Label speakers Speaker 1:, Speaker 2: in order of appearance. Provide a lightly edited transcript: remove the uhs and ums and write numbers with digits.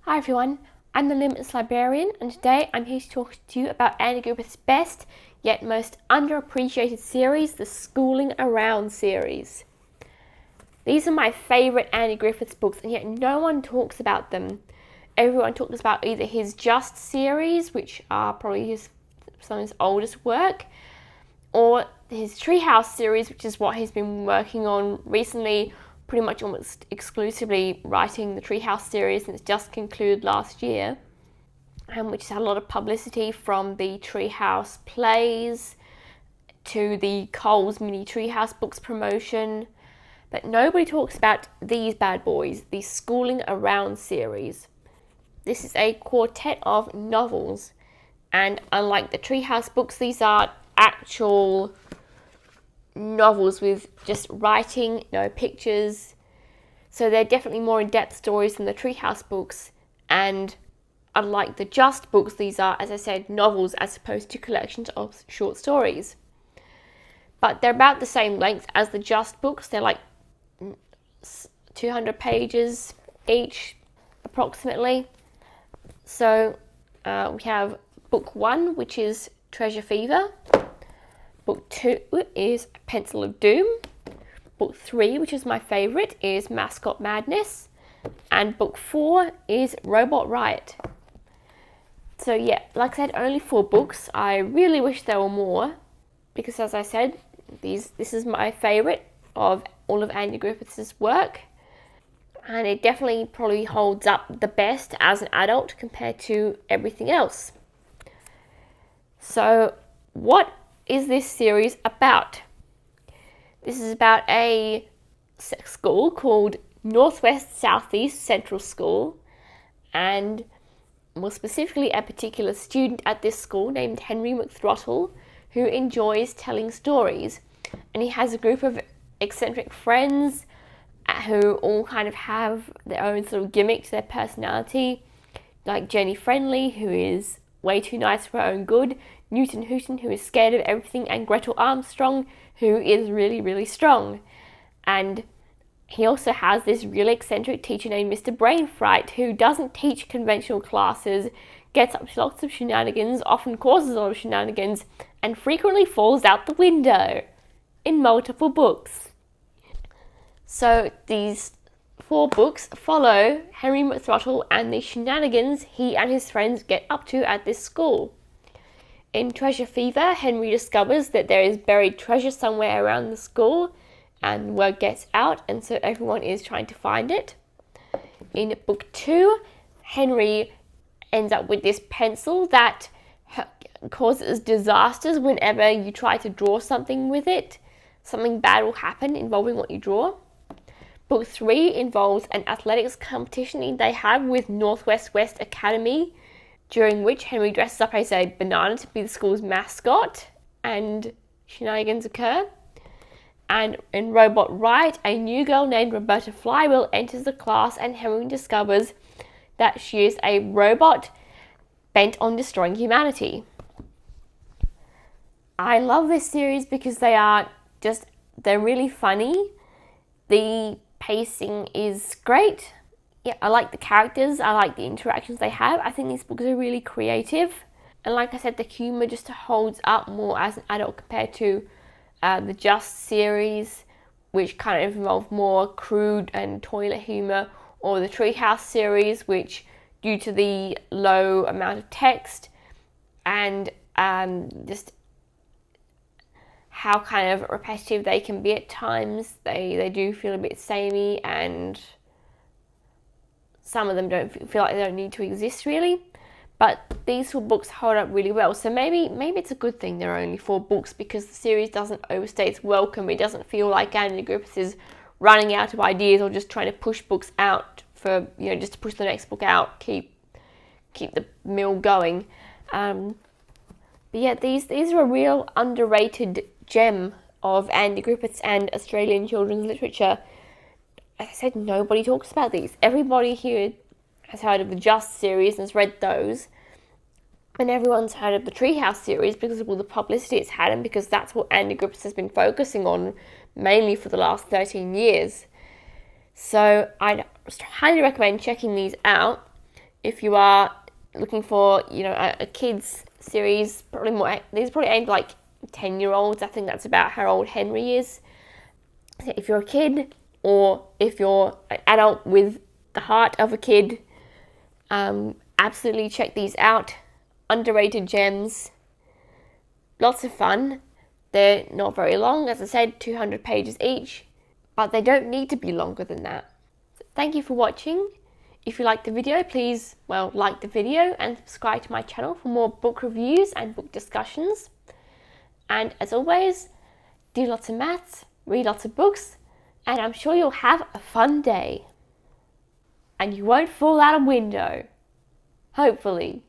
Speaker 1: Hi everyone, I'm the Limitless Librarian, and today I'm here to talk to you about Andy Griffiths' best yet most underappreciated series, the Schooling Around series. These are my favourite Andy Griffiths books, and yet no one talks about them. Everyone talks about either his Just series, which are probably some of his oldest work, or his Treehouse series, which is what he's been working on recently, pretty much almost exclusively writing the Treehouse series, and it's just concluded last year, which has had a lot of publicity from the Treehouse plays to the Coles mini Treehouse books promotion. But nobody talks about these bad boys, the Schooling Around series. This is a quartet of novels, and unlike the Treehouse books, these are actual novels with just writing, no pictures. So they're definitely more in-depth stories than the Treehouse books, and unlike the Just books, these are, as I said, novels as opposed to collections of short stories. But they're about the same length as the Just books. They're like 200 pages each, approximately. So we have book 1, which is Treasure Fever. Book 2 is Pencil of Doom. Book 3, which is my favourite, is Mascot Madness. And book 4 is Robot Riot. So yeah, like I said, only 4 books. I really wish there were more, because as I said, this is my favourite of all of Andy Griffiths' work. And it definitely probably holds up the best as an adult compared to everything else. So what is this series about? This is about a school called Northwest Southeast Central School, and more specifically a particular student at this school named Henry McThrottle, who enjoys telling stories. And he has a group of eccentric friends who all kind of have their own sort of gimmick to their personality, like Jenny Friendly, who is way too nice for her own good, Newton Hooton, who is scared of everything, and Gretel Armstrong, who is really, really strong. And he also has this really eccentric teacher named Mr. Brainfright, who doesn't teach conventional classes, gets up to lots of shenanigans, often causes a lot of shenanigans, and frequently falls out the window in multiple books. So these 4 books follow Henry McThrottle and the shenanigans he and his friends get up to at this school. In Treasure Fever, Henry discovers that there is buried treasure somewhere around the school, and word gets out, and so everyone is trying to find it. In book 2, Henry ends up with this pencil that causes disasters whenever you try to draw something with it. Something bad will happen involving what you draw. Book 3 involves an athletics competition they have with Northwest West Academy, during which Henry dresses up as a banana to be the school's mascot, and shenanigans occur. And in Robot Riot, a new girl named Roberta Flywheel enters the class, and Henry discovers that she is a robot bent on destroying humanity. I love this series because they're really funny. The pacing is great. Yeah, I like the characters, I like the interactions they have. I think these books are really creative. And like I said, the humour just holds up more as an adult compared to the Just series, which kind of involved more crude and toilet humour, or the Treehouse series, which, due to the low amount of text and just how kind of repetitive they can be at times, they do feel a bit samey, and some of them don't feel like they don't need to exist really. But these 4 books hold up really well. So maybe it's a good thing there are only 4 books, because the series doesn't overstay its welcome. It doesn't feel like Andy Griffiths is running out of ideas or just trying to push books out for, just to push the next book out, keep the mill going. But yeah, these are a real underrated gem of Andy Griffiths and Australian children's literature. As I said, nobody talks about these. Everybody here has heard of the Just series and has read those. And everyone's heard of the Treehouse series because of all the publicity it's had, and because that's what Andy Griffiths has been focusing on mainly for the last 13 years. So I'd highly recommend checking these out. if you are looking for, a kids series, these are probably aimed like 10-year-olds. I think that's about how old Henry is. So if you're a kid, or if you're an adult with the heart of a kid, absolutely check these out. Underrated gems. Lots of fun. They're not very long, as I said, 200 pages each, but they don't need to be longer than that. So thank you for watching. If you liked the video, please, like the video and subscribe to my channel for more book reviews and book discussions. And as always, do lots of maths, read lots of books, and I'm sure you'll have a fun day. And you won't fall out a window. Hopefully.